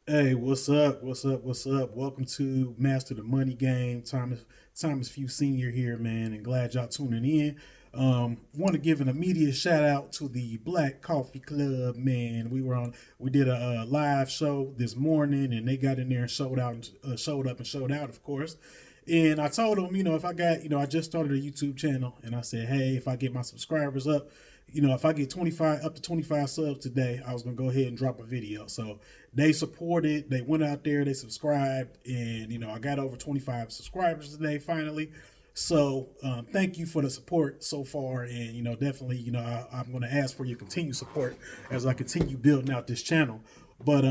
Hey, what's up? What's up? What's up? Welcome to Master the Money Game. Thomas Few Senior here, man, and glad y'all tuning in. Want to give an immediate shout out to the Black Coffee Club, man. We did a live show this morning, and they got in there and showed up and showed out, of course. And I told them, if I got, I just started a YouTube channel, and I said, hey, if I get my subscribers up, if I get 25 up to 25 subs today, I was gonna go ahead and drop a video. So they supported, they went out there, they subscribed, and I got over 25 subscribers today finally. So thank you for the support so far, and definitely, I'm going to ask for your continued support as I continue building out this channel. But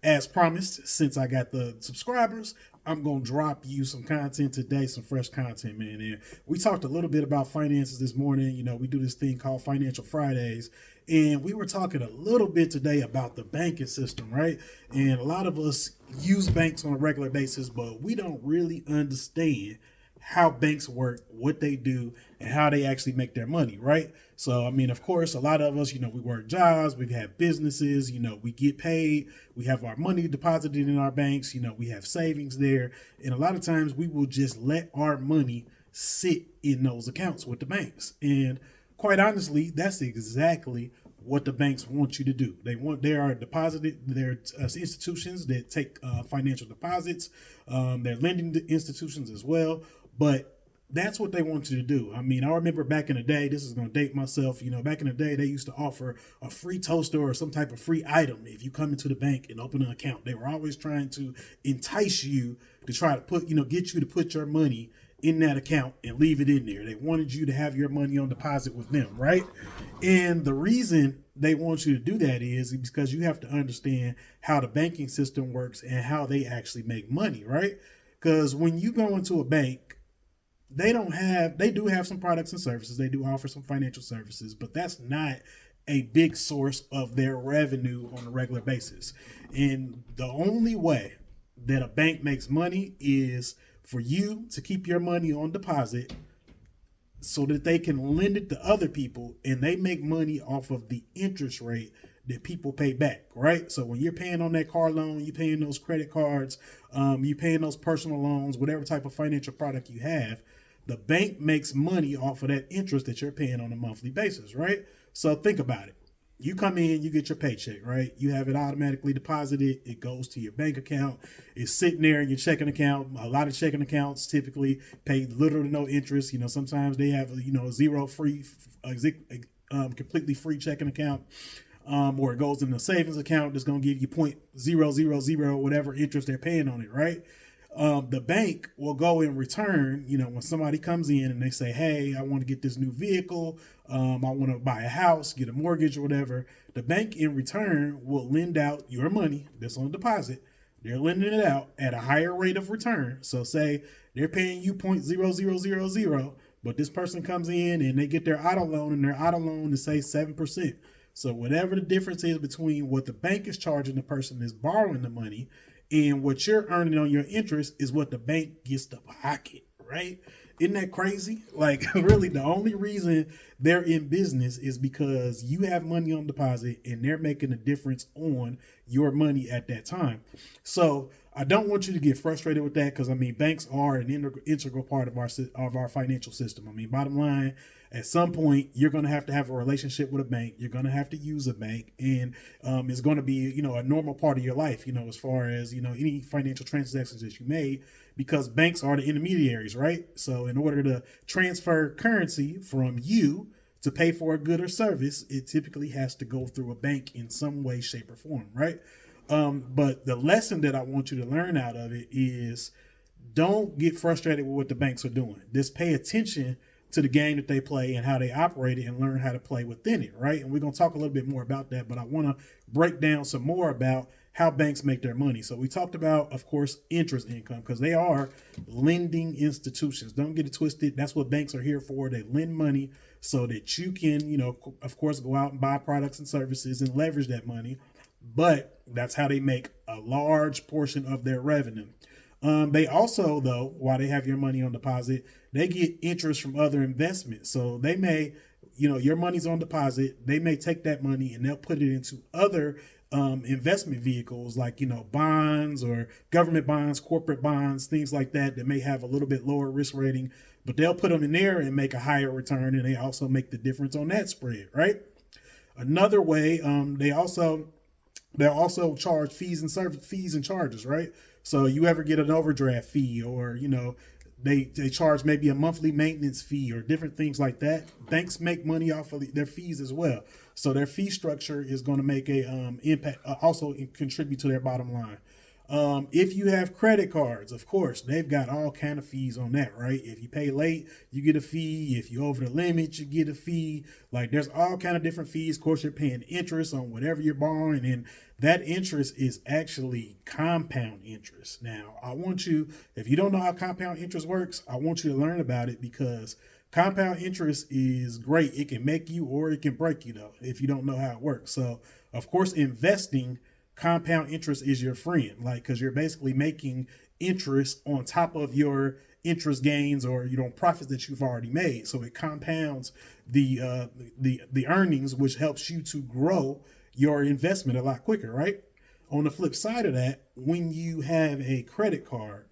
as promised, since I got the subscribers, I'm going to drop you some content today, some fresh content, man. And we talked a little bit about finances this morning. We do this thing called Financial Fridays. And we were talking a little bit today about the banking system, right? And a lot of us use banks on a regular basis, but we don't really understand how banks work, what they do, and how they actually make their money, right? So, I mean, of course, a lot of us, we work jobs, we have businesses, we get paid, we have our money deposited in our banks, we have savings there. And a lot of times we will just let our money sit in those accounts with the banks. And quite honestly, that's exactly what the banks want you to do. They're institutions that take financial deposits. They're lending institutions as well, but that's what they want you to do. I mean, I remember back in the day, this is going to date myself, back in the day, they used to offer a free toaster or some type of free item if you come into the bank and open an account. They were always trying to entice you to try to get you to put your money in that account and leave it in there. They wanted you to have your money on deposit with them, right? And the reason they want you to do that is because you have to understand how the banking system works and how they actually make money, right? Because when you go into a bank, they do have some products and services. They do offer some financial services, but that's not a big source of their revenue on a regular basis. And the only way that a bank makes money is for you to keep your money on deposit so that they can lend it to other people, and they make money off of the interest rate that people pay back, right? So when you're paying on that car loan, you're paying those credit cards, you're paying those personal loans, whatever type of financial product you have, the bank makes money off of that interest that you're paying on a monthly basis, right? So think about it. You come in, you get your paycheck, right? You have it automatically deposited. It goes to your bank account. It's sitting there in your checking account. A lot of checking accounts typically pay little to no interest. Sometimes they have, a zero free, completely free checking account. Or it goes in the savings account that's going to give you 0.000 whatever interest they're paying on it, right? The bank will go in return, when somebody comes in and they say, hey, I want to get this new vehicle, I want to buy a house, get a mortgage or whatever. The bank in return will lend out your money that's on deposit. They're lending it out at a higher rate of return. So say they're paying you 0.0000, but this person comes in and they get their auto loan, and their auto loan is say 7%. So whatever the difference is between what the bank is charging the person that's borrowing the money and what you're earning on your interest is what the bank gets to pocket, right? Isn't that crazy? Like, really, the only reason they're in business is because you have money on deposit and they're making a difference on your money at that time. So I don't want you to get frustrated with that, because I mean, banks are an integral part of our financial system. I mean, bottom line, at some point you're going to have a relationship with a bank. You're going to have to use a bank, and it's going to be a normal part of your life. As far as any financial transactions that you made, because banks are the intermediaries, right? So in order to transfer currency from you to pay for a good or service, it typically has to go through a bank in some way, shape, or form, right? But the lesson that I want you to learn out of it is, don't get frustrated with what the banks are doing. Just pay attention to the game that they play and how they operate it, and learn how to play within it, right? And we're going to talk a little bit more about that, but I want to break down some more about how banks make their money. So we talked about, of course, interest income, because they are lending institutions. Don't get it twisted. That's what banks are here for. They lend money so that you can, of course, go out and buy products and services and leverage that money. But that's how they make a large portion of their revenue. They also, though, while they have your money on deposit, they get interest from other investments. So they may, your money's on deposit. They may take that money and they'll put it into other investment vehicles like, bonds or government bonds, corporate bonds, things like that may have a little bit lower risk rating, but they'll put them in there and make a higher return, and they also make the difference on that spread, right? Another way, they'll also charge fees and charges, right? So you ever get an overdraft fee, or they charge maybe a monthly maintenance fee or different things like that. Banks make money off of their fees as well, so their fee structure is going to make a impact, also contribute to their bottom line. If you have credit cards, of course, they've got all kind of fees on that, right? If you pay late, you get a fee. If you over the limit, you get a fee. Like, there's all kind of different fees. Of course, you're paying interest on whatever you're borrowing, and that interest is actually compound interest. Now, if you don't know how compound interest works, I want you to learn about it, because compound interest is great. It can make you or it can break you, though, if you don't know how it works. So, of course, investing, compound interest is your friend, like, because you're basically making interest on top of your interest gains or profits that you've already made. So it compounds the earnings, which helps you to grow your investment a lot quicker, right? On the flip side of that, when you have a credit card,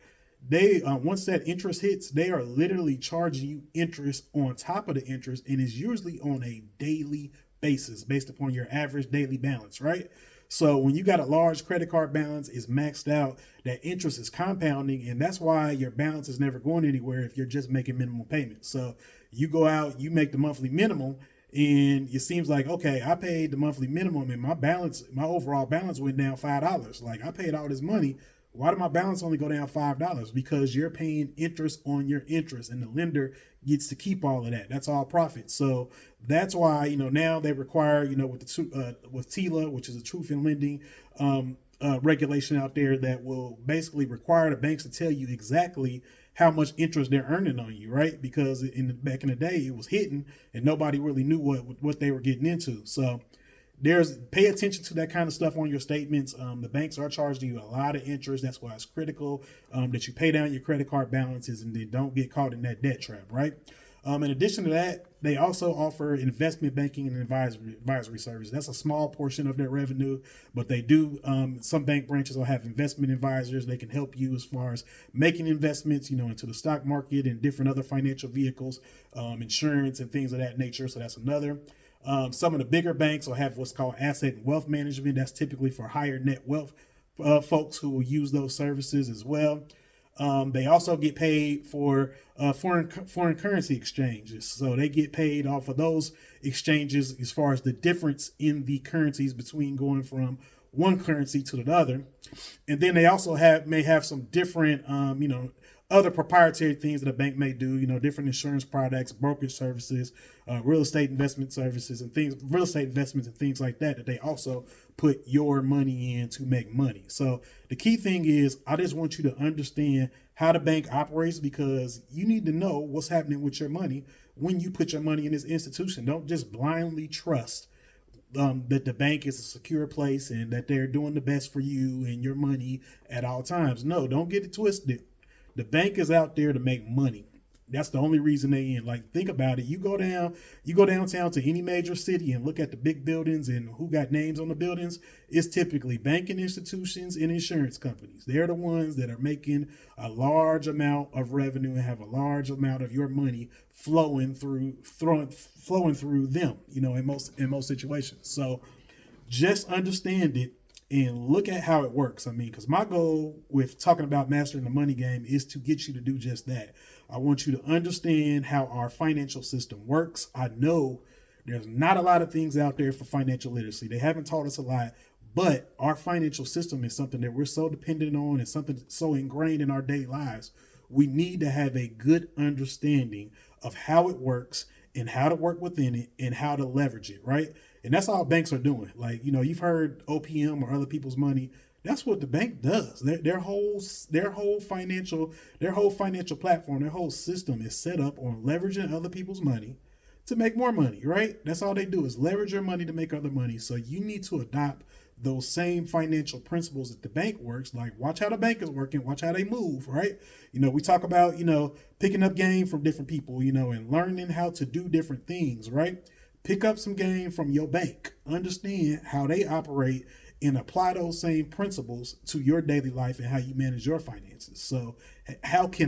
they once that interest hits, they are literally charging you interest on top of the interest, and is usually on a daily basis based upon your average daily balance, right? So when you got a large credit card balance is maxed out, that interest is compounding, and that's why your balance is never going anywhere if you're just making minimum payments. So you go out, you make the monthly minimum, and it seems like, okay, I paid the monthly minimum and my overall balance went down $5. Like, I paid all this money. Why did my balance only go down $5? Because you're paying interest on your interest, and the lender gets to keep all of that. That's all profit. So that's why, now they require, with TILA, which is a truth in lending regulation out there, that will basically require the banks to tell you exactly how much interest they're earning on you, right? Because back in the day, it was hidden and nobody really knew what they were getting into. So pay attention to that kind of stuff on your statements. The banks are charging you a lot of interest. That's why it's critical that you pay down your credit card balances and then don't get caught in that debt trap, right? In addition to that, they also offer investment banking and advisory services. That's a small portion of their revenue, but they do. Some bank branches will have investment advisors. They can help you as far as making investments, into the stock market and different other financial vehicles, insurance and things of that nature. So that's another. Some of the bigger banks will have what's called asset and wealth management. That's typically for higher net wealth folks who will use those services as well. They also get paid for foreign currency exchanges. So they get paid off of those exchanges as far as the difference in the currencies between going from one currency to the other. And then they also may have some different, other proprietary things that a bank may do, different insurance products, brokerage services, real estate investments and things like that they also put your money in to make money. So the key thing is, I just want you to understand how the bank operates, because you need to know what's happening with your money when you put your money in this institution. Don't just blindly trust that the bank is a secure place and that they're doing the best for you and your money at all times. No, don't get it twisted. The bank is out there to make money. That's the only reason they in. Like, think about it. You go downtown to any major city and look at the big buildings and who got names on the buildings. It's typically banking institutions and insurance companies. They're the ones that are making a large amount of revenue and have a large amount of your money flowing through them, in most situations. So just understand it and look at how it works. I mean, because my goal with talking about mastering the money game is to get you to do just that. I want you to understand how our financial system works. I know there's not a lot of things out there for financial literacy. They haven't taught us a lot, but our financial system is something that we're so dependent on and something so ingrained in our daily lives. We need to have a good understanding of how it works and how to work within it and how to leverage it, right? And that's all banks are doing. Like, you've heard OPM or other people's money. That's what the bank does. Their whole financial platform, their whole system is set up on leveraging other people's money to make more money, right? That's all they do is leverage your money to make other money. So you need to adopt those same financial principles that the bank works. Like, watch how the bank is working, watch how they move, right? We talk about, picking up game from different people, and learning how to do different things, right? Pick up some game from your bank. Understand how they operate and apply those same principles to your daily life and how you manage your finances. So how can